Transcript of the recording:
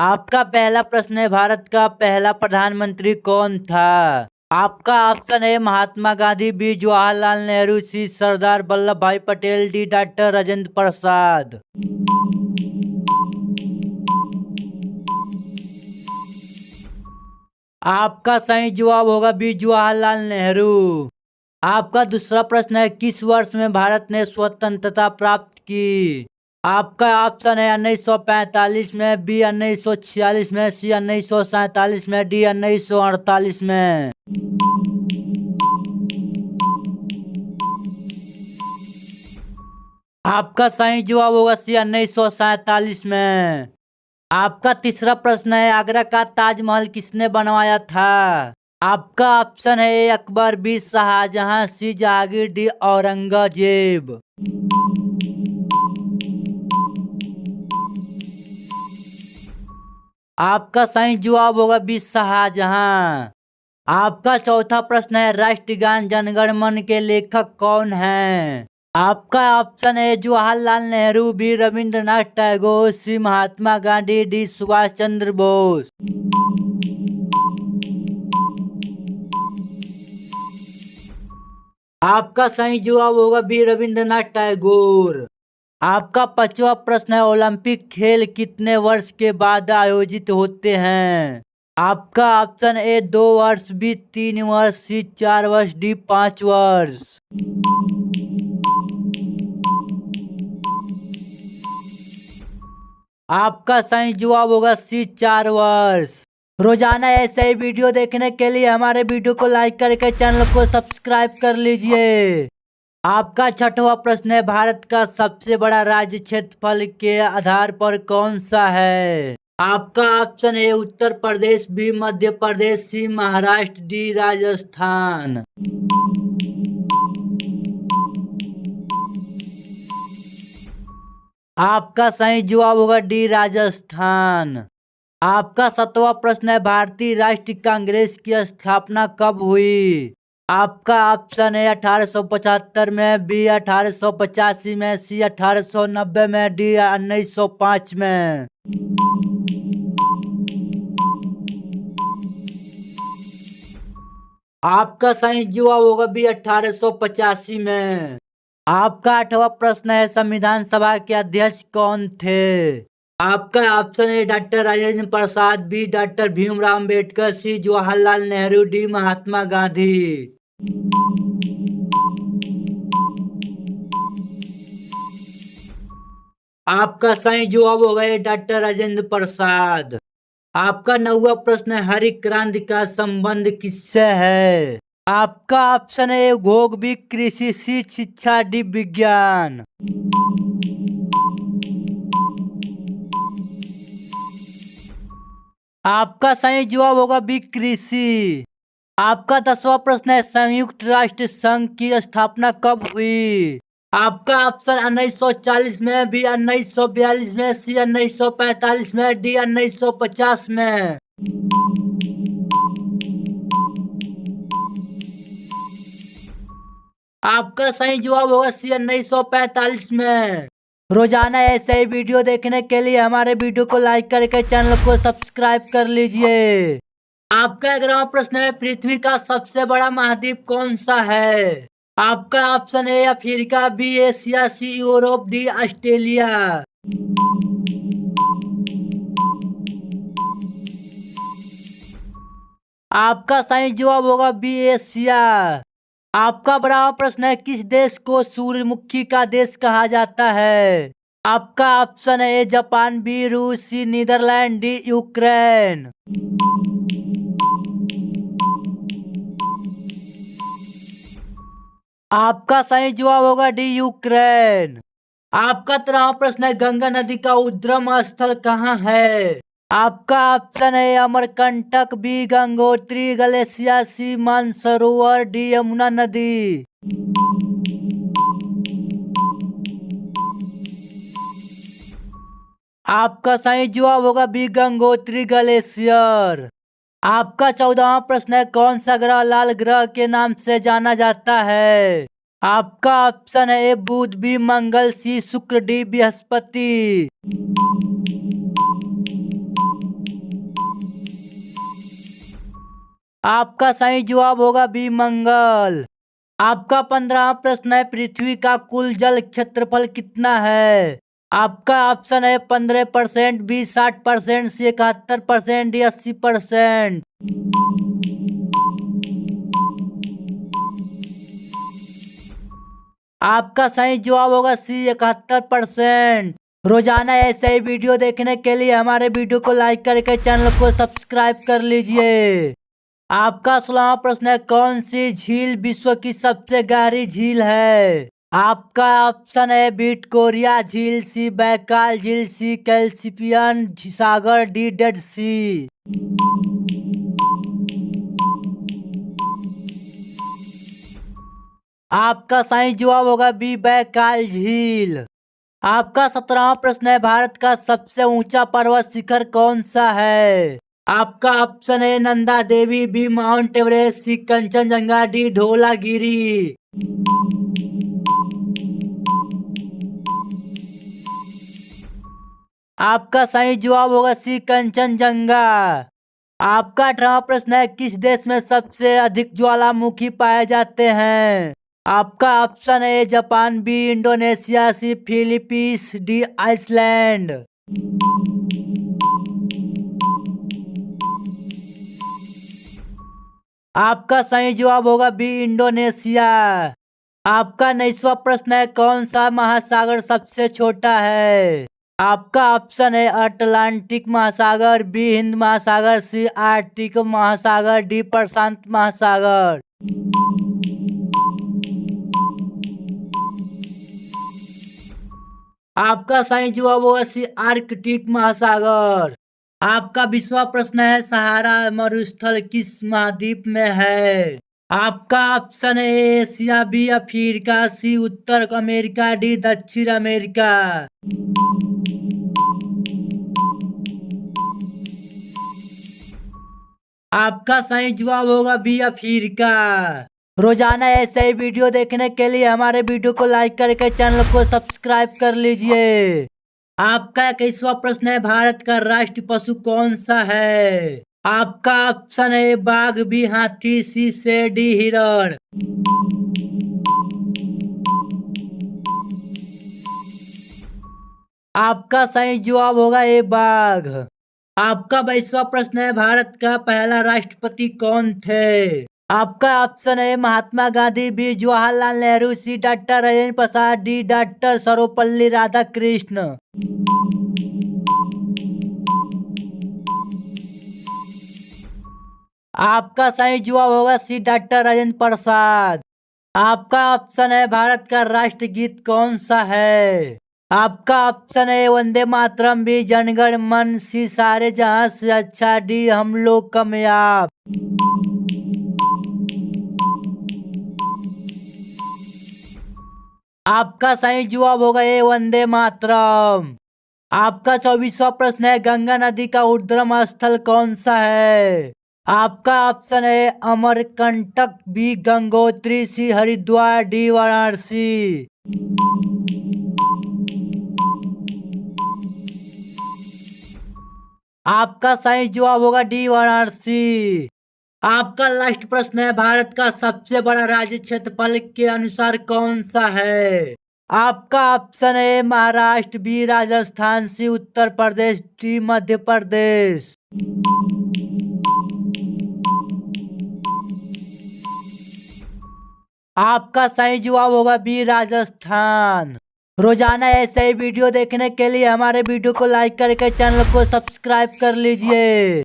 आपका पहला प्रश्न है, भारत का पहला प्रधानमंत्री कौन था? आपका ऑप्शन है महात्मा गांधी, बी जवाहरलाल नेहरू, सी सरदार वल्लभ भाई पटेल, डी डॉक्टर राजेंद्र प्रसाद। आपका सही जवाब होगा बी जवाहरलाल नेहरू। आपका दूसरा प्रश्न है, किस वर्ष में भारत ने स्वतंत्रता प्राप्त की? आपका ऑप्शन है 1945 में, बी 1946 में, सी 1947 में, डी 1948 में। आपका सही जवाब होगा सी 1947 में। आपका तीसरा प्रश्न है, आगरा का ताजमहल किसने बनवाया था? आपका ऑप्शन है ए अकबर, बी शाहजहां, सी जहांगीर, डी औरंगजेब। आपका सही जवाब होगा बी शाहजहां। आपका चौथा प्रश्न है, राष्ट्रगान जनगण मन के लेखक कौन हैं? आपका ऑप्शन है जवाहरलाल नेहरू, बी रविंद्रनाथ टैगोर, सी महात्मा गांधी, डी सुभाष चंद्र बोस। आपका सही जवाब होगा बी रविंद्रनाथ टैगोर। आपका पांचवा प्रश्न है, ओलंपिक खेल कितने वर्ष के बाद आयोजित होते हैं? आपका ऑप्शन ए 2 वर्ष, बी 3 वर्ष, सी 4 वर्ष, डी 5 वर्ष। आपका सही जवाब होगा सी 4 वर्ष। रोजाना ऐसे ही वीडियो देखने के लिए हमारे वीडियो को लाइक करके चैनल को सब्सक्राइब कर लीजिए। आपका छठवां प्रश्न है, भारत का सबसे बड़ा राज्य क्षेत्रफल के आधार पर कौन सा है? आपका ऑप्शन है उत्तर प्रदेश, बी मध्य प्रदेश, सी महाराष्ट्र, डी राजस्थान। आपका सही जवाब होगा डी राजस्थान। आपका सातवां प्रश्न है, भारतीय राष्ट्रीय कांग्रेस की स्थापना कब हुई? आपका ऑप्शन है 1875 में, बी 1885 में, सी 1890 में, डी 1905 में। आपका सही जवाब होगा बी 1885 में। आपका आठवां प्रश्न है, संविधान सभा के अध्यक्ष कौन थे? आपका ऑप्शन है doctor Rajendra Prasad, B doctor Bhimrao Ambedkar, सी जवाहरलाल नेहरू, डी महात्मा गांधी। आपका सही जवाब होगा डॉक्टर राजेंद्र प्रसाद। आपका 9वां प्रश्न है, हरित क्रांति का संबंध किससे है? आपका ऑप्शन है उद्योग, बी कृषि, सी शिक्षा, डी विज्ञान। आपका सही जवाब होगा बी कृषि। आपका 10वां प्रश्न है, संयुक्त राष्ट्र संघ की स्थापना कब हुई? आपका ऑप्शन 1940 में, बी 1942 में, सी 1945 में, डी 1950 में। आपका सही जवाब होगा सी 1945 में। रोजाना ऐसे ही वीडियो देखने के लिए हमारे वीडियो को लाइक करके चैनल को सब्सक्राइब कर लीजिए। आपका 11वां प्रश्न है, पृथ्वी का सबसे बड़ा महाद्वीप कौन सा है? आपका ऑप्शन है अफ्रीका, बी एशिया, सी यूरोप, डी ऑस्ट्रेलिया। आपका सही जवाब होगा बी एशिया। आपका 12वां प्रश्न है, किस देश को सूर्यमुखी का देश कहा जाता है? आपका ऑप्शन है जापान, बी रूस, सी नीदरलैंड, डी यूक्रेन। आपका सही जवाब होगा डी यूक्रेन। आपका 13वां प्रश्न है, गंगा नदी का उद्गम स्थल कहाँ है? आपका ऑप्शन है अमरकंटक, बी गंगोत्री ग्लेशियर, सी मानसरोवर, डी यमुना नदी। आपका सही जवाब होगा बी गंगोत्री ग्लेशियर। आपका 14वां प्रश्न है, कौन सा ग्रह लाल ग्रह के नाम से जाना जाता है? आपका ऑप्शन है ए बुध, बी मंगल, सी शुक्र, डी बृहस्पति। आपका सही जवाब होगा बी मंगल। आपका 15वां प्रश्न है, पृथ्वी का कुल जल क्षेत्रफल कितना है? आपका ऑप्शन है 15%, बी 60%, सी 71%, डी 80%। आपका सही जवाब होगा सी 71%। रोजाना ऐसे ही वीडियो देखने के लिए हमारे वीडियो को लाइक करके चैनल को सब्सक्राइब कर लीजिए। आपका 16वां प्रश्न है, कौन सी झील विश्व की सबसे गहरी झील है? आपका ऑप्शन है विक्टोरिया झील, सी बैकाल झील, सी कैल्सिपियन सागर, डी डेड सी। आपका सही जवाब होगा बी बैकाल झील। आपका 17वां प्रश्न है, भारत का सबसे ऊंचा पर्वत शिखर कौन सा है? आपका ऑप्शन है Nanda Devi, B mount Everest, सी कंचनजंगा, डी धौलागिरी। आपका सही जवाब होगा सी कंचनजंगा। आपका 18वां प्रश्न है, किस देश में सबसे अधिक ज्वालामुखी पाए जाते हैं? आपका ऑप्शन है जापान, बी इंडोनेशिया, सी फिलीपींस, डी आइसलैंड। आपका सही जवाब होगा बी इंडोनेशिया। आपका 19वां प्रश्न है, कौन सा महासागर सबसे छोटा है? आपका ऑप्शन है अटलांटिक महासागर, बी हिंद महासागर, सी आर्कटिक महासागर, डी प्रशांत महासागर। आपका सही जवाब होगा सी आर्कटिक महासागर। आपका 20वां प्रश्न है, सहारा मरुस्थल किस महाद्वीप में है? आपका ऑप्शन है एशिया, बी अफ्रीका, सी उत्तर अमेरिका, डी दक्षिण अमेरिका। आपका सही जवाब होगा बी अफ्रीका। रोजाना ऐसे ही वीडियो देखने के लिए हमारे वीडियो को लाइक करके चैनल को सब्सक्राइब कर लीजिए। आपका 21वां प्रश्न है, भारत का राष्ट्रीय पशु कौन सा है? आपका ऑप्शन है बाघ, बी हाथी, सी शेर, डी हिरण। आपका सही जवाब होगा ए बाघ। आपका 22वां प्रश्न है, भारत का पहला राष्ट्रपति कौन थे? आपका ऑप्शन है महात्मा गांधी, बी जवाहरलाल नेहरू, सी doctor Rajendra Prasad, D doctor Sarvepalli Radhakrishna. आपका सही जवाब होगा सी डॉक्टर राजेंद्र प्रसाद। आपका ऑप्शन है भारत का राष्ट्रगीत कौन सा है? आपका ऑप्शन है वंदे मातरम, बी जनगण मन, सी सारे जहां से अच्छा, डी हम लोग कामयाब। आपका सही जवाब होगा ए वंदे मातरम। आपका 24वां प्रश्न है, गंगा नदी का उद्गम स्थल कौन सा है? आपका ऑप्शन है अमरकंटक, बी गंगोत्री, सी हरिद्वार, डी वाराणसी। आपका सही जवाब होगा डी वाराणसी। आपका लास्ट प्रश्न है, भारत का सबसे बड़ा राज्य क्षेत्रफल के अनुसार कौन सा है? आपका ऑप्शन है महाराष्ट्र, बी राजस्थान, सी उत्तर प्रदेश, डी मध्य प्रदेश। आपका सही जवाब होगा बी राजस्थान। रोजाना ऐसे ही वीडियो देखने के लिए हमारे वीडियो को लाइक करके चैनल को सब्सक्राइब कर लीजिए।